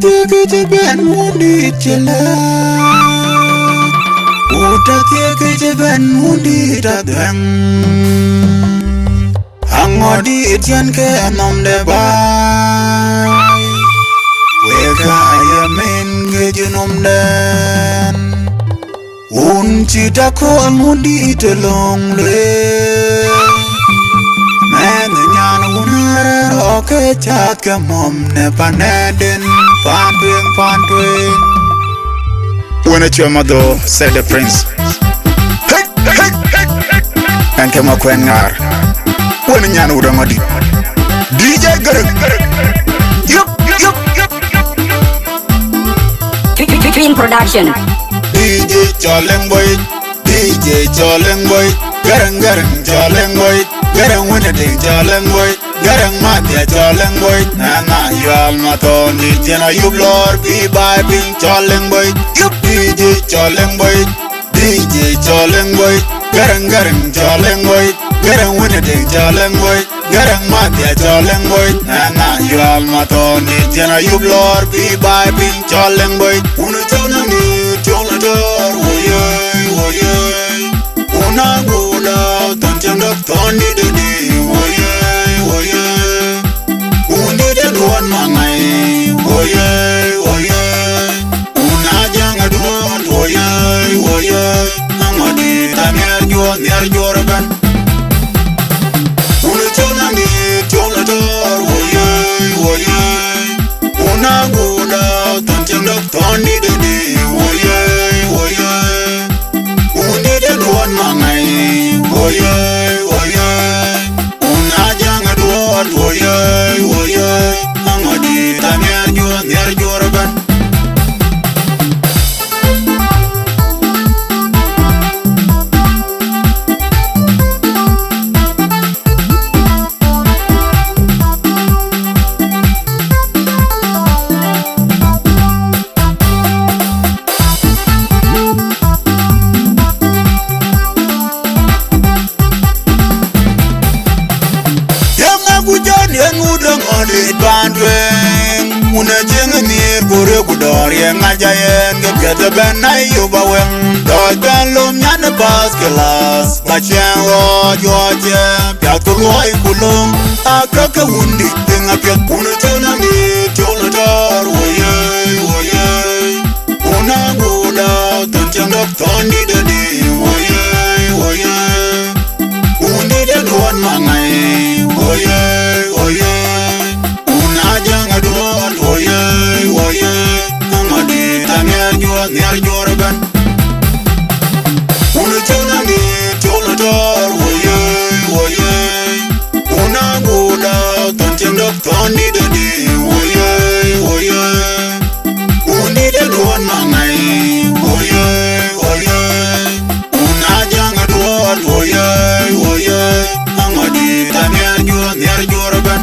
ke ben mundi chela uta ke ben mundi ta dang angodi etian ke anom de bai weka ayamen ke junom den unchi ta ko mundi te long le men nyan unara roke chat ke mom ne paneden pan. When it's your mother, said the prince. Hey, hey, hey, hey. And came a quenar. When you know the muddy. DJ Garek. Yup. Twin Production. DJ Choleng Boy. DJ Choleng Boy. Garang Choleng Boy. Garang when it is Choleng Boy. Garang Matia Choleng Boy. Nana, you are my Tony. Jenna, you blur. Be by being Choleng Boy. Yup. DJ Choleng Boy, DJ Choleng Boy, Garang Choleng Boy, Garang Winnie Choleng Boy, Garang Matia Choleng Boy, Nana you all my Tony, Jenna you blur, be by being Choleng Boy, Una Cholani, Cholador, woye, Una Gula, Tancham Tony Didi, woye, Wounded and one mangai, woye. Amadi tamir jorban una chonani cholador woye una gula tancham toni de woye unde de duan mangai woye una janga duan woye amadi tamir jorban Una jenga nir gure gudor yang ajayen Gepyata ben na yuba weng Doj ben lum nyana bas kelas Bachen wo joje Piat kuloi kulung Akaka wundi tinga piat Una chona nir chola tar woye Una guda tanchang dok tondi dadi woye Undi de duan mangai woye Woye, Amadi, Tamir Jorban. Una chonani, cholador, woye. Una guda, tancham toni dadi, woye. Undi de duan mangai, woye. Una janga duan, woye. Amadi, Tamir Jorban.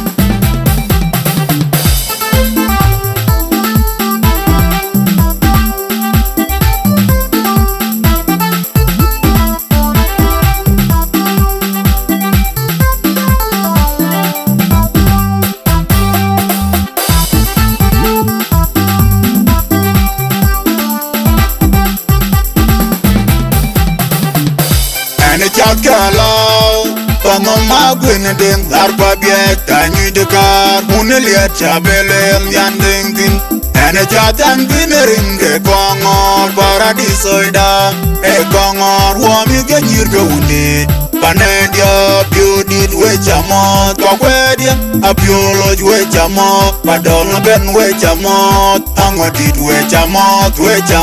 Kalau Pano magwin ding Larpa biet Tanyi dekar Uneliat chabelem yanding tin Ene chatan vinerin Ke kongor Paradisoida E kongor Wami ganyir ke undit Panedia Biodit wechamot Kakwedia Apioloj wechamot Padol ben wechamot Angwadit wechamot Wedia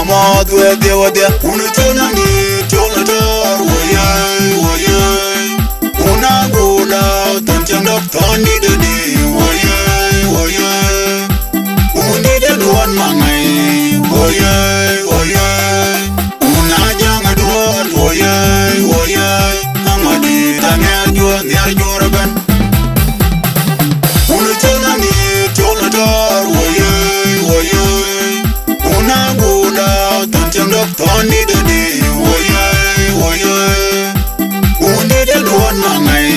Unachonani Cholador woye Una gula tancham toni dadi woye Undi de duan mangai woye Una janga duan woye Amadi tamir jorban Una chonani cholador woye Una gula tancham toni dadi woye Undi de duan mangai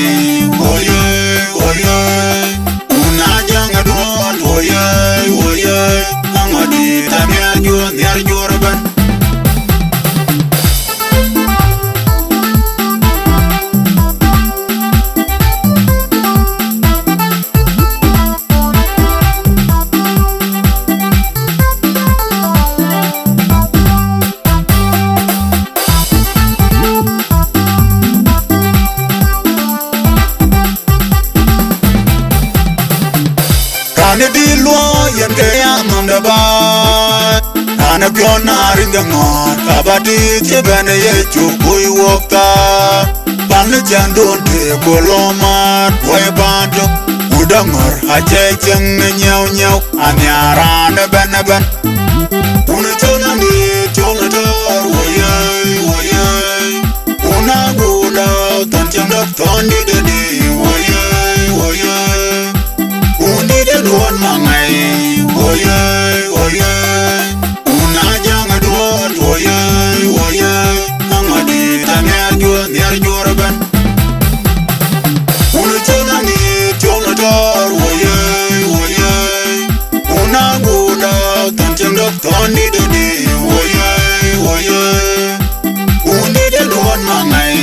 woye Ane di luo yen ke ya manda ba. Ane pion na ringa ngon kabati chebane ye chukui wokta. Bane jandon te koloman way banto. Udangor ache cheng nyau nyau ane arane ben. Una chona ni chona tor woyay woyay. Una gula tan chang dak tondi de di woyay woyay. Undi de duan mangai woyay woyay. Una jang duan woyay woyay. Angadi tamer jor ben. Una chona ni chona tor woyay woyay. Una gula tan chang dak tondi de di woyay woyay. Undi de duan mangai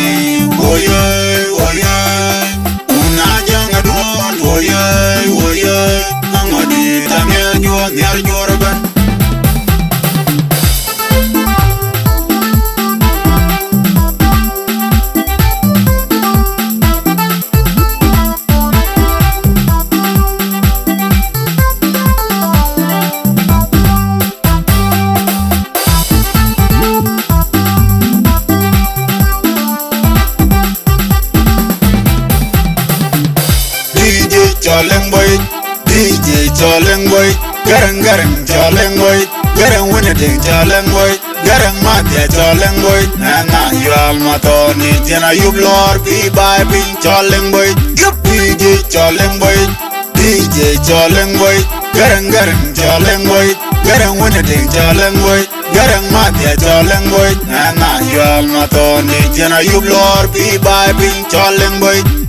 woyay woyay. Una jang duan woyay woyay. Angadi tamer jor ben. Choleng boy, DJ choleng boy, garang choleng boy, garang winner ding choleng boy, garang matia choleng boy, na you almatoni jena you lord be by ping choleng boy, DJ choleng boy, DJ choleng boy, garang choleng boy, garang winner ding choleng boy, garang matia choleng boy, na you almatoni jena you lord be by ping choleng boy.